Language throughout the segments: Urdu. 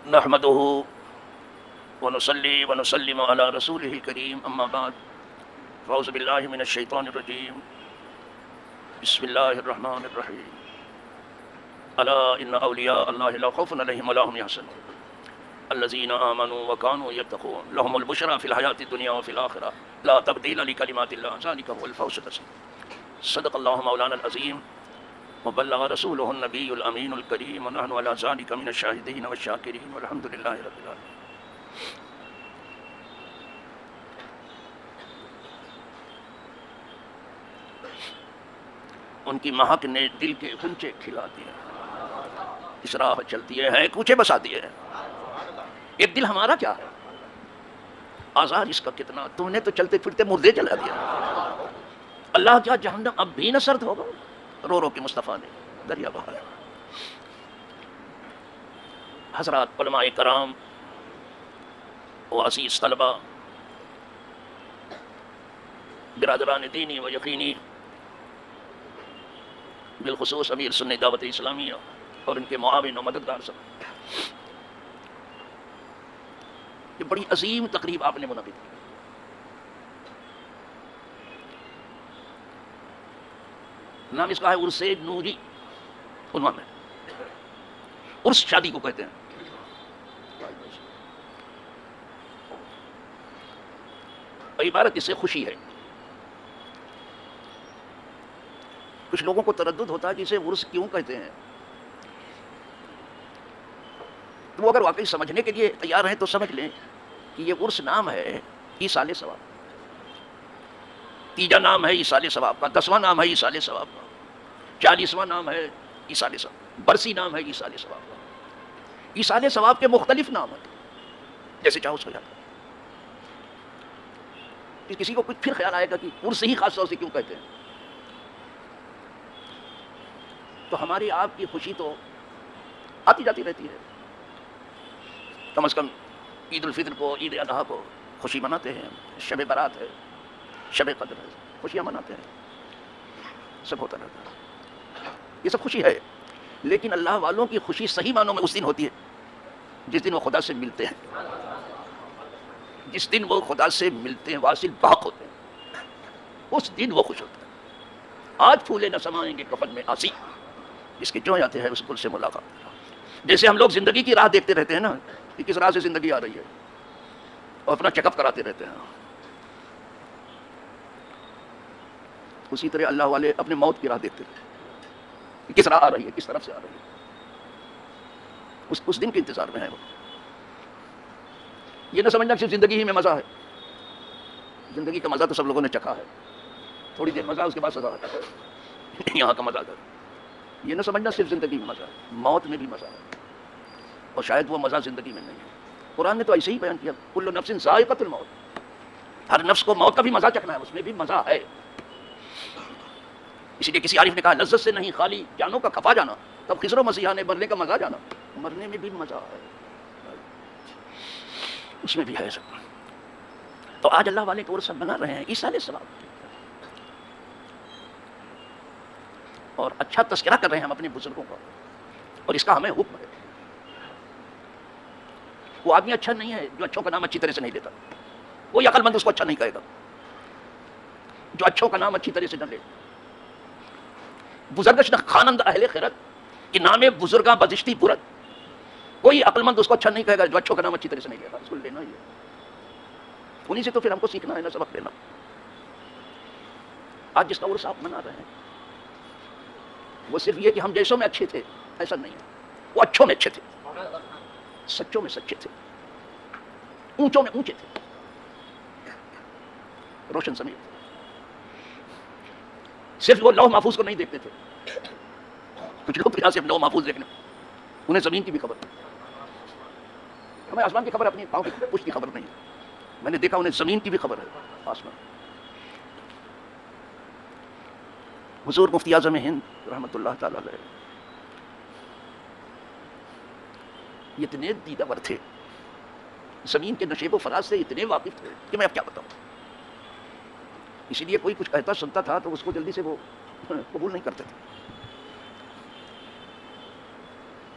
نحمده ونصلي ونسلم على رسوله الكريم اما بعد فاعوذ بالله من الشيطان الرجيم بسم الله الرحمن الرحيم الا ان اولیاء اللہ لا خوف علیہم ولا هم يحزنون الذين آمنوا وكانوا يتقون لهم البشرى في الحياة الدنيا وفي الآخرة لا تبديل لكلمات الله ذلك هو الفوز العظيم صدق الله مولانا العظيم وبلغ رسوله النبي الأمين الكريم ونحن على ذلك من الشاهدين والشاكرين والحمد لله رب العالمين. ان کی مہک نے دل کے غنچے کھلا دیے، اس راہ چلتی ہے کوچے بسا دیے. ایک دل ہمارا کیا ہے، آزار اس کا کتنا، تم نے تو چلتے پھرتے مردے چلا دیا. اللہ کیا جہنم اب بھی نہ سرد ہوگا، رو رو کے مصطفیٰ نے دریا بہایا. حضرات علماء کرام و عزیز طلبہ، برادران دینی و یقینی، بالخصوص امیر سنی دعوت اسلامیہ اور ان کے معاون و مددگار سب، یہ بڑی عظیم تقریب آپ نے منعقد کی. نام اس کا ہے عرس نوری. عنوان ہے عرس، شادی کو کہتے ہیں. عبارت اس سے خوشی ہے. کچھ لوگوں کو تردد ہوتا ہے کہ اسے عرس کیوں کہتے ہیں. تو وہ اگر واقعی سمجھنے کے لیے تیار ہیں تو سمجھ لیں کہ یہ عرس نام ہے ایصال ثواب. تیجا نام ہے ایصال ثواب کا، 10واں نام ہے ایصال ثواب کا، 40واں نام ہے ایصال ثواب، برسی نام ہے ایصال ثواب کا. ایصال ثواب کے مختلف نام ہیں، جیسے چاہو اس کو جاتا. کسی کو کچھ پھر خیال آئے گا کہ عرس ہی خاص طور سے کیوں کہتے ہیں. تو ہماری آپ کی خوشی تو آتی جاتی رہتی ہے. کم از کم عید الفطر کو، عید الاضحیٰ کو خوشی مناتے ہیں، شب برات ہے، شب قدر ہے، خوشیاں مناتے ہیں، سب ہوتا رہتا ہے. یہ سب خوشی ہے، لیکن اللہ والوں کی خوشی صحیح معنوں میں اس دن ہوتی ہے جس دن وہ خدا سے ملتے ہیں. جس دن وہ خدا سے ملتے ہیں، واصل باق ہوتے ہیں، اس دن وہ خوش ہوتے ہیں. آج پھولے نہ سمائیں گے کفن میں آسی، اس کے جو آتے ہیں اس گل سے ملاقات. جیسے ہم لوگ زندگی کی راہ دیکھتے رہتے ہیں نا کہ کس راہ سے زندگی آ رہی ہے، اور اپنا چیک اپ کراتے رہتے ہیں، اسی طرح اللہ والے اپنے موت کی راہ دیکھتے رہتے ہیں کہ کس راہ آ رہی ہے، کس طرف سے آ رہی ہے. اس دن کے انتظار میں ہے وہ. یہ نہ سمجھنا صرف زندگی ہی میں مزہ ہے. زندگی کا مزہ تو سب لوگوں نے چکھا ہے، تھوڑی دیر مزہ، اس کے بعد سزا ہے. یہاں کا مزہ کر، یہ نہ سمجھنا صرف زندگی میں مزہ ہے، موت میں بھی مزہ ہے، اور شاید وہ مزہ زندگی میں نہیں ہے. قرآن نے تو ایسے ہی بیان کیا، کل نفس ذائقۃ الموت. ہر نفس کو موت کا بھی مزہ چکھنا ہے، اس میں بھی مزہ ہے. اسی لیے کسی عارف نے کہا لذت سے نہیں خالی جانوں کا کھپا جانا. تب خضر و مسیحا نے مرنے کا مزہ جانا. مرنے میں بھی مزہ ہے، اس میں بھی ہے سب. تو آج اللہ والے کو عرس بنا رہے ہیں ایصال ثواب، اور اچھا تذکرہ کر رہے ہیں ہم اپنے بزرگوں کا، اور اس کا ہمیں حکم ہے. وہ آدمی اچھا نہیں ہے جو اچھوں کا نام اچھی طرح سے نہیں لیتا. کوئی عقل مند اس کو اچھا نہیں کہے گا جو اچھوں کا نام اچھی طرح سے نہ لے. بزرگش نہ خانند اہل خیرت کہ نام بزرگاں بزشتی پورت. کوئی عقل مند اس کو اچھا نہیں کہے گا جو اچھوں کا نام اچھی طرح سے نہیں لے گا. اس کو لینا ہی ہے، انہیں سے تو پھر ہم کو سیکھنا ہے نا، سبق لینا. آج جس کا عرس آپ منا رہے ہیں وہ صرف یہ کہ ہم جیسوں میں اچھے تھے، ایسا نہیں ہے. وہ اچھوں میں اچھے تھے، سچوں میں سچے تھے، اونچوں میں اونچے تھے، روشن ضمیر تھے. صرف وہ لوح محفوظ کو نہیں دیکھتے تھے. کچھ لوگ یہاں صرف لوح محفوظ دیکھنے، انہیں زمین کی بھی خبر نہیں. ہمیں آسمان کی خبر، اپنی پاؤں کی پشت کی خبر نہیں. میں نے دیکھا انہیں زمین کی بھی خبر ہے، آسمان. حضور مفتی اعظم ہند رحمۃ اللہ تعالی علیہ اتنے دیدہ ور تھے، زمین کے نشیب و فراز سے اتنے واقف تھے کہ میں اب کیا بتاؤں. اسی لیے کوئی کچھ کہتا سنتا تھا تو اس کو جلدی سے وہ قبول نہیں کرتے تھے.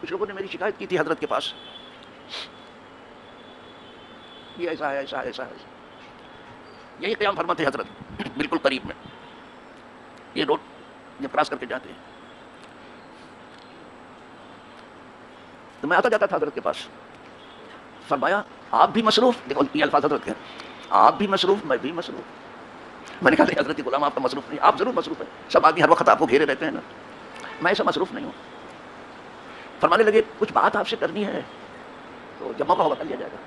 کچھ لوگوں نے میری شکایت کی تھی حضرت کے پاس یہ ایسا ہے، ایسا ہے، ایسا ہے. یہی قیام فرماتے حضرت بالکل قریب میں. یہ روڈ جب کراس کر کے جاتے ہیں تو میں آتا جاتا تھا حضرت کے پاس. فرمایا آپ بھی مصروف، دیکھو یہ الفاظ حضرت کے ہیں، آپ بھی مصروف میں بھی مصروف. میں نے کہا حضرت غلام آپ کا مصروف نہیں، آپ ضرور مصروف ہیں، سب آدمی ہر وقت آپ کو گھیرے رہتے ہیں نا، میں ایسا مصروف نہیں ہوں. فرمانے لگے کچھ بات آپ سے کرنی ہے تو جب موقع ہوگا کر لیا جائے گا.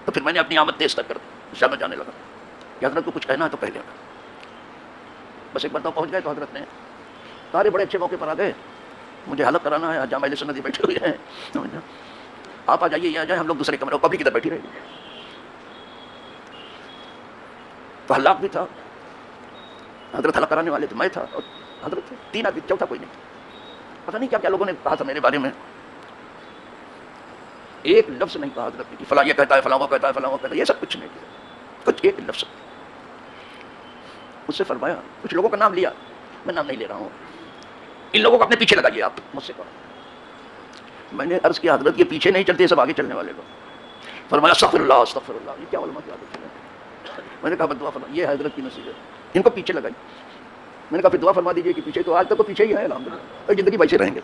تو پھر میں نے اپنی آمد تیز تک کر دی، شام میں جانے لگا کہ حضرت کو کچھ کہنا ہے تو کہہ لینا. بس ایک مرتبہ پہنچ گئے تو حضرت نے سارے بڑے اچھے موقع پر آ گئے، مجھے حلق کرانا ہے، جامع اہل سنت بیٹھے ہوئے ہیں، آپ آ جائیے، یہ آ جائیں، ہم لوگ دوسرے کمرے پبلک کی طرف بیٹھی رہے گی. تو حلاق بھی تھا، حضرت حلق کرانے والے تھے، میں تھا اور حضرت تھے، 3 آدمی، چوتھا کوئی نہیں. پتہ نہیں کیا کیا لوگوں نے کہا تھا میرے بارے میں. ایک لفظ نہیں کہا حضرت نے کہ فلاں یہ کہتا ہے، فلاں وہ کہتا ہے، فلاں وہ کہتا ہے، یہ سب کچھ نہیں کیا، کچھ ایک لفظ. مجھ سے فرمایا، کچھ لوگوں کا نام لیا، میں نام نہیں لے رہا ہوں، ان لوگوں کو اپنے پیچھے لگائیے. آپ مجھ سے کہا. میں نے عرض کیا حضرت یہ پیچھے نہیں چلتے، سب آگے چلنے والے کو. فرمایا استغفر اللہ استغفر اللہ. یہ کیا علماء کی عادت ہے؟ میں نے کہا دعا فرما، یہ حضرت کی نصیحت، ان کو پیچھے لگائی. میں نے کہا پھر دعا فرما دیجیے کہ پیچھے تو آج تک تو پیچھے ہی ہے الحمدللہ، اور زندگی پیچھے رہیں گے.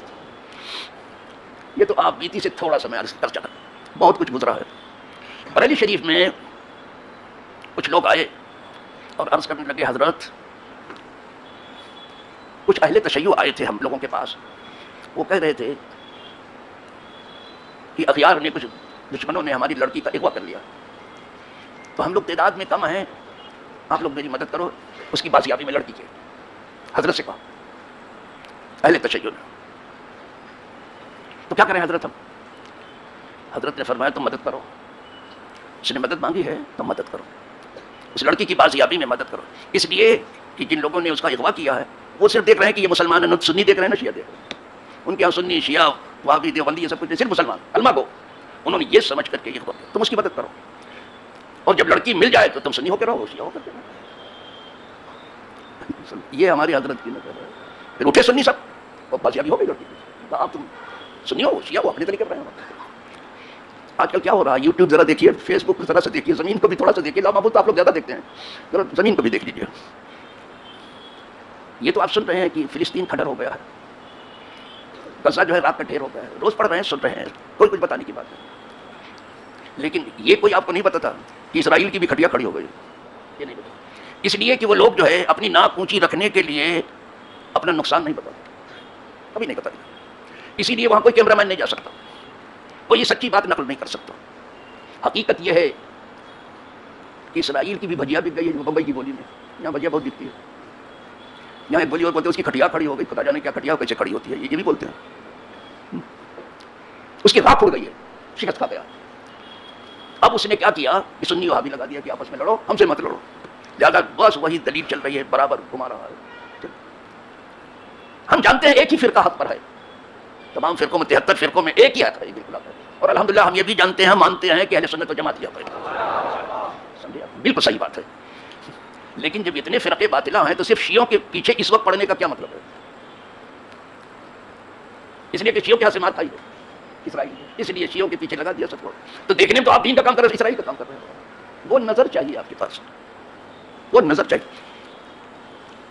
یہ تو آپ بیتی سے تھوڑا سا میں عرض کر چلا، بہت کچھ گزرا ہے. بریلی شریف میں کچھ لوگ آئے اور عرض کرنے لگے حضرت کچھ اہل تشیع آئے تھے ہم لوگوں کے پاس، وہ کہہ رہے تھے کہ اغیار نے، کچھ دشمنوں نے ہماری لڑکی کا اغوا کر لیا، تو ہم لوگ تعداد میں کم ہیں، آپ لوگ میری مدد کرو اس کی بازیابی میں لڑکی کے. حضرت سے کہا اہل تشیع نے. تو کیا کریں حضرت ہم؟ حضرت نے فرمایا تم مدد کرو، اس نے مدد مانگی ہے تم مدد کرو، اس لڑکی کی بازیابی میں مدد کرو. اس لیے کہ جن لوگوں نے اس کا اغوا کیا ہے وہ صرف دیکھ رہے ہیں کہ یہ مسلمان ہیں، سنی دیکھ رہے ہیں نا شیعہ دیکھ رہے ہیں. ان کے یہاں سنی، شیعہ، وہابی، دیوبندی یہ سب کچھ صرف مسلمان علماء کو انہوں نے یہ سمجھ کر کے یہ اغوا کیا، تم اس کی مدد کرو، اور جب لڑکی مل جائے تو تم سنی ہو کے رہو، شیعہ ہو کر کے رہو. یہ ہماری حضرت کی نظر ہے. پھر اٹھے سنی سب اور بازیابی ہو گئی لڑکی کی. آپ تم سنی ہو، شیعہ ہو، اپنے طریقے پر رہے ہو. آج کل کیا ہو رہا ہے، یوٹیوب ذرا دیکھیے، فیس بک ذرا سے دیکھیے، زمین کو بھی تھوڑا سا دیکھیے. لامحفوظ تو آپ لوگ زیادہ دیکھتے ہیں، ذرا زمین کو بھی دیکھ لیجیے. یہ تو آپ سن رہے ہیں کہ فلسطین کھنڈر ہو گیا ہے، غزہ جو ہے رات کا ڈھیر ہو گیا ہے، روز پڑھ رہے ہیں، سن رہے ہیں، کوئی کچھ بتانے کی بات ہے. لیکن یہ کوئی آپ کو نہیں بتاتا کہ اسرائیل کی بھی کھٹیا کھڑی ہو گئی. یہ نہیں بتا، اس لیے کہ وہ لوگ جو ہے اپنی ناک اونچی رکھنے کے لیے اپنا نقصان نہیں بتاتے، کبھی نہیں بتاتے. اسی لیے وہاں کوئی کیمرہ مین نہیں جا سکتا، کوئی یہ سچی بات نقل نہیں کر سکتا. حقیقت یہ ہے کہ اسرائیل کی بھی بھجیا بک گئی ہے بمبئی کی بولی میں. یہاں بھجیا بہت بکتی ہے، یہاں ایک بولی اور بولتے ہیں اس کی کھٹیا کھڑی ہو گئی، پتہ جانے کیا کھٹیا کیسے کھڑی ہوتی ہے، یہ بھی بولتے ہیں. اس کی راکھ اڑ گئی ہے، شکست کھا گیا. اب اس نے کیا کیا کہ سنی وہابی لگا دیا کہ آپس میں لڑو، ہم سے مت لڑو. زیادہ بس وہی دلیل چل رہی ہے، برابر گھما رہا ہے. ہم جانتے ہیں ایک ہی فرقہ حق پر ہے، تمام فرقوں میں 73 فرقوں میں ایک ہی آتا ہے بالکل. اور الحمدللہ ہم یہ بھی جانتے ہیں، مانتے ہیں کہ اہل سنت و جماعت ہے. بالکل صحیح بات ہے. لیکن جب اتنے فرقے باطلہ ہیں تو صرف شیعوں کے پیچھے اس وقت پڑنے کا کیا مطلب ہے؟ اس لیے کہ شیعوں کے ہاتھ سے مار کھائی ہے اسرائیل، اس لیے شیعوں کے پیچھے لگا دیا سب کو. تو دیکھنے میں تو آپ دین کا کام کر رہے ہیں، اسرائیل کا کام کر رہے ہیں. وہ نظر چاہیے آپ کے پاس، وہ نظر چاہیے.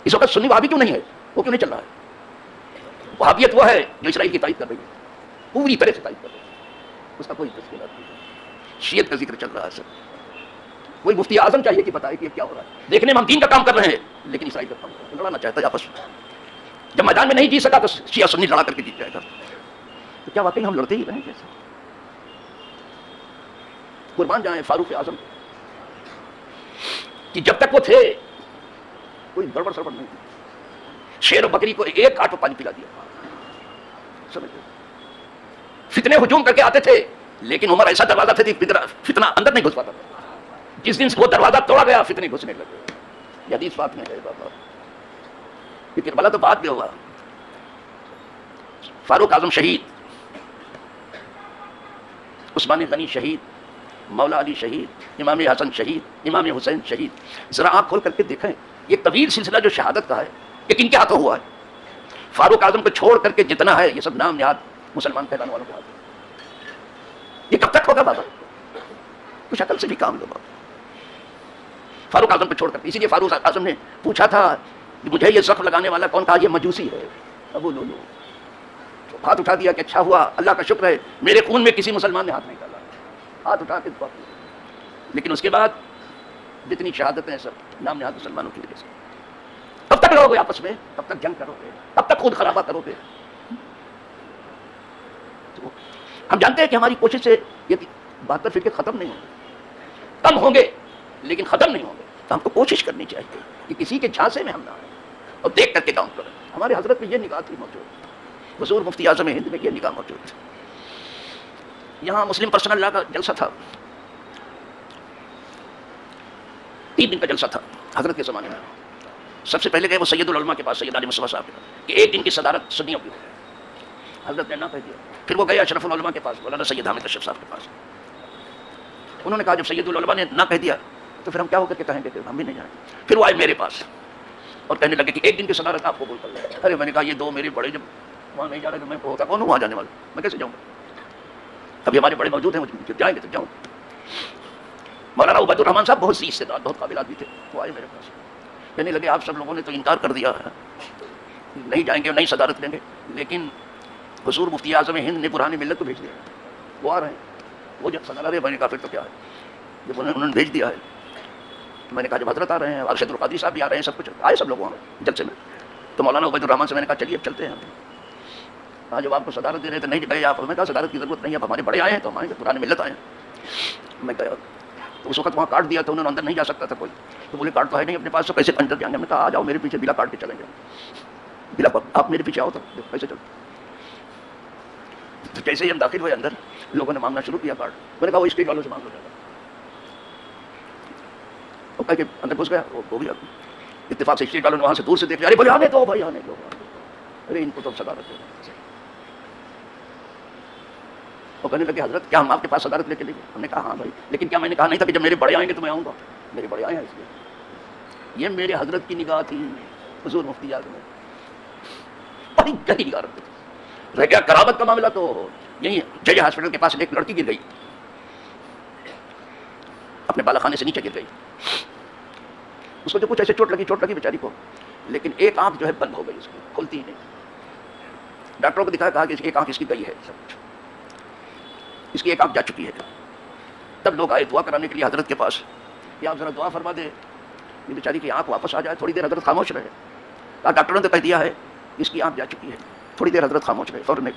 اس وقت سنی وہابی کیوں نہیں ہے، وہ کیوں نہیں چل رہا ہے؟ وہابیت وہ ہے جو اسرائیل کی تائید کر رہی ہے، پوری طرح سے تائید کر رہی ہے، اس کا کوئی تذکرہ نہیں ہے. شیعت کا ذکر چل رہا ہے سر. کوئی مفتی اعظم چاہیے کہ بتائے کہ کیا ہو رہا ہے. دیکھنے میں ہم دین کا کام کر رہے ہیں لیکن اسرائیل کا کام کر رہے ہیں. لڑانا چاہتا ہے آپس میں. جب میدان میں نہیں جیت سکا تو شیعہ سنی لڑا کر کے جیت جائے گا. تو کیا واقعی ہم لڑتے ہی رہیں کیسے؟ قربان جائیں فاروق اعظم کہ جب تک وہ تھے کوئی گڑبڑ سڑبڑ نہیں تھی. شیر و بکری کو ایک کاٹ پہ پانی پلا دیا. سمجھ گئے؟ فتنے ہجوم کر کے آتے تھے لیکن عمر ایسا دروازہ تھا کہ فتنہ اندر نہیں گھس پاتا تھا. جس دن وہ دروازہ توڑا گیا فتنے گھسنے لگے. یہ حدیث پاک میں ہے بابا. یہ کربلا تو بعد میں ہوا. فاروق اعظم شہید، عثمان غنی شہید، مولا علی شہید، امام حسن شہید، امام حسین شہید. ذرا آنکھ کھول کر کے دیکھیں یہ طویل سلسلہ جو شہادت کا ہے یہ کن کے ہاتھوں ہوا ہے؟ فاروق اعظم کو چھوڑ کر کے جتنا ہے یہ سب نام یاد مسلمان کہلانے والوں کے ہاتھ. یہ کب تک ہوگا بابا؟ کچھ عقل سے بھی کام لو بابا. فاروق اعظم پہ چھوڑ کر, اسی لیے فاروق اعظم نے پوچھا تھا مجھے یہ زخم لگانے والا کون تھا؟ یہ مجوسی ہے. ابو لولو ہاتھ اٹھا دیا کہ اچھا ہوا, اللہ کا شکر ہے میرے خون میں کسی مسلمان نے ہاتھ نہیں ڈالا. ہاتھ اٹھا کے دعا کی. لیکن اس کے بعد جتنی شہادتیں ہیں سب نام نہاد مسلمانوں کی وجہ سے. کب تک لڑو گے آپس میں؟ کب تک جنگ کرو گے؟ کب تک خود خرابہ کرو گے؟ تو ہم جانتے ہیں کہ ہماری کوشش سے یہ 72 فرقے ختم نہیں ہوں گے, کم ہوں گے لیکن ختم نہیں ہوں گے. تو ہم کو کوشش کرنی چاہیے کہ کسی کے جھانسے میں ہم نہ آئیں اور دیکھ کر کے کام کریں. ہمارے حضرت میں یہ نگاہ تھی موجود, حضور مفتی اعظم ہند میں یہ نگاہ موجود تھی. یہاں مسلم پرسنل لا کا جلسہ تھا, 3 دن کا جلسہ تھا حضرت کے زمانے میں. سب سے پہلے گئے وہ سید العلماء کے پاس, سید علی مصطفیٰ صاحب کے پاس, کہ 1 دن کی صدارت سنیوں کی. حضرت نے نہ کہہ دیا. پھر وہ گئے اشرف العلماء کے پاس, مولانا سید حامد اشرف صاحب کے پاس. انہوں نے کہا جب سید العلماء نے نہ کہہ دیا تو پھر ہم کیا ہو کر کے کہیں گے کہ ہم بھی نہیں جائیں. پھر وہ آئے میرے پاس اور کہنے لگے کہ 1 دن کی صدارت آپ قبول کر لیں. ارے میں نے کہا یہ 2 میرے بڑے جب وہاں نہیں جا رہے تو میں ہوتا کون ہوں وہاں جانے والا, میں کیسے جاؤں گا؟ ابھی ہمارے بڑے موجود ہیں, جب جائیں گے تو جاؤں. مولانا عبید الرحمان صاحب بہت سی استعداد, بہت قابل آدمی تھے, وہ آئے میرے پاس. کہنے لگے آپ سب لوگوں نے تو انکار کر دیا ہے, نہیں جائیں گے, نہیں صدارت لیں گے, لیکن حضور مفتی اعظم ہند نے پرانی ملت کو بھیج دیا, وہ آ رہے ہیں, وہ جب صدارت ہے. میں نے کہا پھر تو کیا ہے, جب انہوں نے بھیج دیا ہے. میں نے کہا جب حضرت آ رہے ہیں, ارشد القادری صاحب بھی آ رہے ہیں, سب کچھ آئے سب لوگ وہاں جلسے میں. تو مولانا عبید الرحمان سے میں نے کہا چلیے اب چلتے ہیں. ہاں جب آپ کو صدارت دے رہے تھے نہیں گئے آپ, میں کہا صدارت کی ضرورت نہیں, اب ہمارے بڑے آئے ہیں تو ہم آئیں گے, پرانے ملت آئے ہیں. میں گیا تو اس وقت وہاں کارڈ دیا تھا, انہوں نے اندر نہیں جا سکتا تھا کوئی, تو بولے کارڈ تو ہے نہیں اپنے پاس, تو کیسے اندر جائیں گے؟ ہم نے کہا آ جاؤ میرے پیچھے, بلا کارڈ کے چلیں گے, بلا آپ میرے پیچھے آؤ تو کیسے چلو. تو جیسے ہی ہم داخل ہوئے اندر, لوگوں نے مانگنا شروع کیا کارڈ. میں نے کہا وہ اسٹریٹ والوں سے مانگ لو. وہ کہہ کے اندر گھس گیا, وہ بھی اتفاق سے اسٹریٹ والوں نے وہاں سے دور سے دیکھ لیا, ارے بھائی آنے دو, بھائی آنے دو, ارے ان کو تو صدارت دے. وہ کہنے لگے حضرت کیا ہم آپ کے پاس صدارت لے کے لیں گے؟ ہم نے کہا ہاں بھائی, لیکن کیا میں نے کہا نہیں تھا کہ جب میرے بڑے آئیں گے تو میں آؤں گا؟ میرے بڑے آئے ہیں اس لیے. یہ میرے حضرت کی نگاہ تھی, حضور مفتی اعظم بڑی گہری نگاہ رکھتے تھے. رہ گیا کرامت کا معاملہ تو یہی جے ہاسپٹل کے پاس ایک لڑکی گر گئی, اپنے بالا خانے سے نیچے گر گئی. اس کو جو کچھ ایسے چوٹ لگی بیچاری کو, لیکن ایک آنکھ جو ہے بند ہو گئی, اس کی کھلتی ہی نہیں. ڈاکٹروں کو دکھایا, کہا کہ ایک آنکھ اس کی گئی ہے, سب کچھ اس کی ایک آنکھ جا چکی ہے. تب لوگ آئے دعا کرانے کے لیے حضرت کے پاس, کہ آپ ذرا دعا فرما دیں یہ بیچاری کی آنکھ واپس آ جائے. تھوڑی دیر حضرت خاموش رہے, کہا ڈاکٹروں نے کہہ دیا ہے اس کی آنکھ جا چکی ہے. تھوڑی دیر حضرت خاموش رہے, فوراً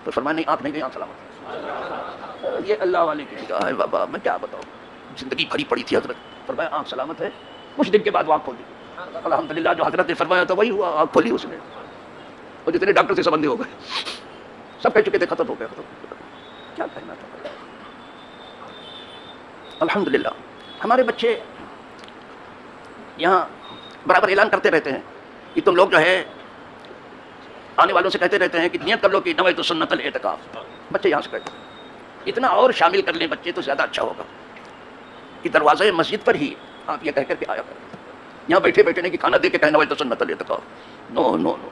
تو فرمایا نہیں آنکھ نہیں گئی, آنکھ سلامت. یہ اللہ والے کی نگاہ ہے بابا, میں کیا بتاؤں, زندگی بھری پڑی تھی حضرت, فرمایا آنکھ سلامت ہے. کچھ دن کے بعد وہ آنکھ کھول دی, الحمدللہ جو حضرت نے فرمایا تو وہی ہوا, آنکھ کھولی اس نے. اور جتنے ڈاکٹر سے سبندے ہو گئے سب کہہ چکے تھے ختم ہو گیا, کیا کہنا تھا. الحمدللہ ہمارے بچے یہاں برابر اعلان کرتے رہتے ہیں کہ تم لوگ جو ہے آنے والوں سے کہتے رہتے ہیں کہ نیت کر لو کہ نویت سنت الاعتکاف. بچے یہاں سے کہتے ہیں, اتنا اور شامل کر لیں بچے تو زیادہ اچھا ہوگا کہ دروازے مسجد پر ہی آپ یہ کہہ کر کے آیا کریں. یہاں بیٹھے بیٹھے نہیں کہ کھانا دے کے کہنا نویت سنت الاعتکاف. نو نو نو.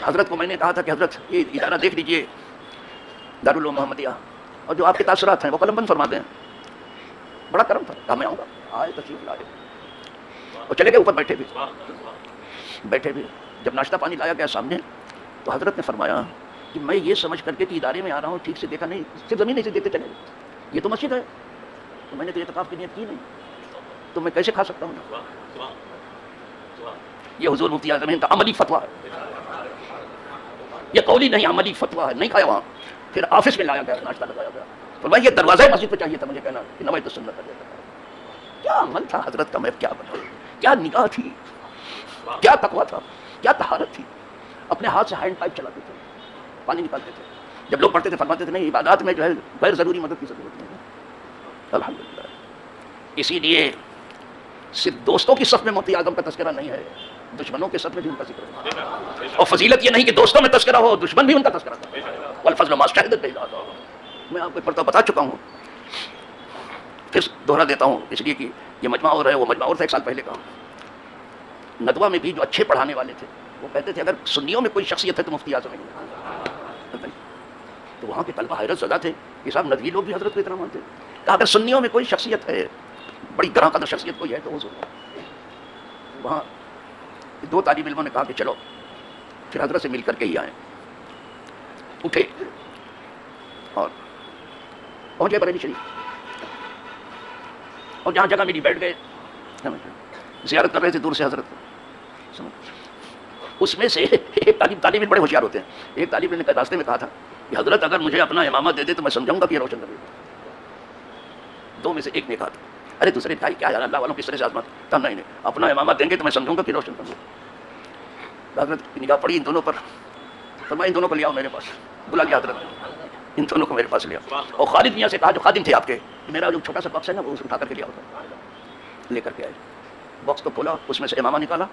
حضرت کو میں نے کہا تھا کہ حضرت یہ ادارہ دیکھ لیجئے دارالعلوم محمدیہ, اور جو آپ کے تاثرات ہیں وہ قلم بند فرما دیں. بڑا کرم تھا, کہا میں آؤں گا. آئے تشریف لائے اور چلے گئے. اوپر بیٹھے بھی جب ناشتہ پانی لایا گیا سامنے, تو حضرت نے فرمایا کہ میں یہ سمجھ کر کے کہ ادارے میں آ رہا ہوں, ٹھیک سے دیکھا نہیں, صرف زمین سے دیکھتے چلے گئے. یہ تو مسجد ہے, تو میں نے تو اعتکاف کی نیت کی نہیں, تو میں کیسے کھا سکتا ہوں؟ یہ حضور مفتی اعظم ہند کا عملی فتویٰ ہے, یہ قولی نہیں عملی فتویٰ ہے. نہیں کھایا وہاں, پھر آفس میں لایا گیا, ناشتہ لگایا گیا. فرمایا یہ دروازہ مسجد پہ چاہیے تھا مجھے کہنا کہ نویت سنت الاعتکاف. کیا عمل تھا حضرت کا, میں کیا بتاؤں, کیا نگاہ تھی, کیا تقویٰ تھا, کیا طہارت تھی. اپنے ہاتھ سے ہینڈ پائپ چلاتے تھے, پانی نکالتے تھے. جب لوگ پڑھتے تھے فرماتے تھے نہیں عبادات میں جو ہے غیر ضروری مدد کی ضرورت نہیں ہے. الحمدللہ. اسی لیے صرف دوستوں کی صف میں مفتی اعظم کا تذکرہ نہیں ہے, دشمنوں کے صف میں بھی ان کا ذکر ہے. اور فضیلت یہ نہیں کہ دوستوں میں تذکرہ ہو, دشمن بھی ان کا تذکرہ کرے. والفضل ما شهدت به الاعداء. میں آپ کو پڑھتا بتا چکا ہوں, پھر دوہرا دیتا ہوں اس لیے کہ یہ مجمع اور ہے, وہ مجمع اور تھا 1 سال پہلے کا. ندوہ میں بھی جو اچھے پڑھانے والے تھے وہ کہتے تھے اگر سنیوں میں کوئی شخصیت ہے تو مفتی اعظم ہے. تو وہاں کے طلبہ حیرت زدہ تھے کہ صاحب ندوی لوگ بھی حضرت کو اتنا مانتے ہیں. کہا اگر سنیوں میں کوئی شخصیت ہے, بڑی گراں قدر شخصیت کوئی ہے تو وہ سنو. وہاں 2 طالب علموں نے کہا کہ چلو پھر حضرت سے مل کر کے ہی آئیں. اٹھے اور پہنچے بریلی شریف, اور جہاں جگہ ملی بیٹھ گئے. زیارت کر رہے تھے دور سے حضرت کو. اس میں سے ایک طالب علم بڑے ہوشیار ہوتے ہیں. ایک طالب علم نے راستے میں کہا تھا کہ حضرت اگر مجھے اپنا امامہ دے دے تو میں سمجھاؤں گا کہ یہ روشن کر. 2 میں سے ایک نے کہا تھا. ارے دوسرے نے کہا کیا یار اللہ والوں کس طرح سے آزماتے. کہا نہیں اپنا امامہ دیں گے تو میں سمجھوں گا کہ روشن کر. حضرت کی نگاہ پڑی ان دونوں پر, فرمایا ان دونوں کو لے آؤ میرے پاس. بلا لیا حضرت, ان دونوں کو میرے پاس لیا. اور خالد میاں سے کہا جو خادم تھے آپ کے, میرا جو چھوٹا سا باکس ہے نا وہ اٹھا کر کے لیا ہوتا. لے کر کے آئے. باکس کو کھولا, اس میں سے امامہ نکالا,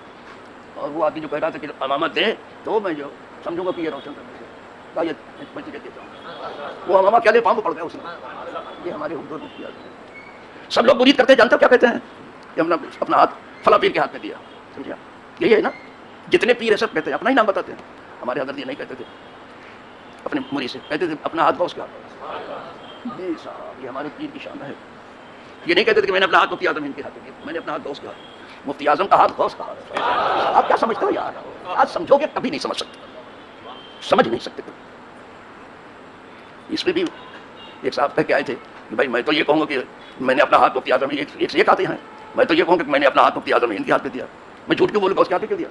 اور وہ آدمی جو کہہ رہا تھا کہ امامہ دے تو میں جو سمجھوں گا کہ یہ روشن کرنے سے. وہ امامہ کیا لے پاؤں کو پڑ گیا اس میں. یہ ہمارے حضور نے کیا. سب لوگ مرید کرتے جانتے ہو کیا کہتے ہیں کہ ہم نے اپنا ہاتھ فلاں پیر کے ہاتھ میں دیا. سمجھا, یہی ہے نا, جتنے پیر ہیں سب کہتے ہیں اپنا ہی نام بتاتے ہیں. ہمارے حضرت یہ نہیں کہتے تھے اپنے مرید سے, کہتے تھے اپنا ہاتھ غوث کے ہاتھ. یہ ہمارے پیر کی شان ہے. یہ نہیں کہتے تھے کہ میں نے اپنا ہاتھ مفتی اعظم ہند کے ہاتھ میں دیا, میں نے اپنا ہاتھ غوث کے ہاتھ. مفتی اعظم کا ہاتھ غوث کا ہاتھ. آپ کیا سمجھتے ہو یار, آج سمجھو گے کبھی نہیں سمجھ سکتے, سمجھ نہیں سکتے. اس میں بھی ایک صاحب کہہ کے آئے تھے کہ بھائی میں تو یہ کہوں گا کہ میں نے اپنا ہاتھ مفتی اعظم, ایک سے یہ کہتے ہیں میں تو یہ کہوں گا کہ میں نے اپنا ہاتھ مفتی اعظم ہند کے ہاتھ میں دیا. میں جھوٹ کیوں بولوں گا, اس کے ہاتھ میں کیوں دیا.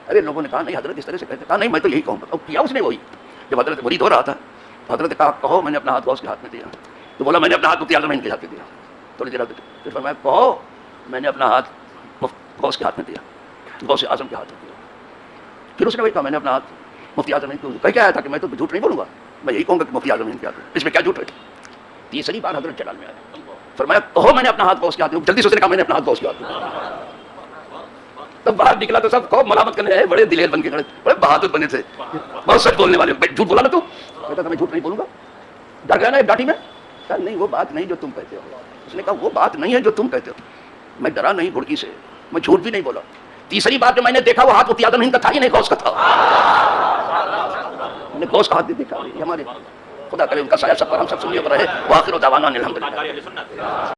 ارے لوگوں نے کہا نہیں حضرت اس طرح سے کہتے. کہا نہیں میں تو یہی کہوں گا. اور کیا اس نے وہی, جب حضرت مرید ہو رہا تھا حضرت کہا کہو میں نے اپنا ہاتھ غوث کے ہاتھ میں دیا. تو بولا میں نے اپنا ہاتھ مفتی اعظم ہند کے ہاتھ میں دیا. تھوڑی دیر پھر فرمایا کہو میں نے اپنا ہاتھ غوث کے ہاتھ میں دیا, غوث اعظم کے ہاتھ میں دیا. پھر اس نے وہی کہا میں نے اپنا ہاتھ مفتی اعظم ہند کو. کہہ کے آیا تھا کہ میں تو جھوٹ نہیں بولوں گا, میں یہی کہوں گا کہ مفتی اعظم ہند کے ہاتھ میں. اس میں کیا جھوٹ ہے. تیسری بار حضرت جلال میں آیا, فرمایا کہو میں نے اپنا ہاتھ غوث کے ہاتھ میں. جلدی سے اس نے کہا میں نے اپنا ہاتھ غوث کے ہاتھ میں. تب باہر نکلا تو سب خوب ملامت کرنے بڑے دلیر بن کے کھڑے, بڑے بہادر بنے تھے, بہت سچ بولنے والے. جھوٹ بولا نا تو, کہتا تھا میں جھوٹ نہیں بولوں گا. ڈر گیا نا ایک ڈاٹی میں. کہا نہیں وہ بات نہیں جو تم کہتے ہو. اس نے کہا وہ بات نہیں ہے جو تم کہتے ہو. میں ڈرا نہیں گھڑکی سے, میں جھوٹ بھی نہیں بولا. تیسری بار جو میں نے دیکھا وہ ہاتھ مفتی اعظم ہند کا تھا ہی نہیں, غوث کا تھا. میں نے غوث کا ہاتھ بھی دیکھا. ہمارے خدا کرے ان کا سایہ سب پر ہم سب سنیے پر رہے. وآخر دعوانا الحمدللہ.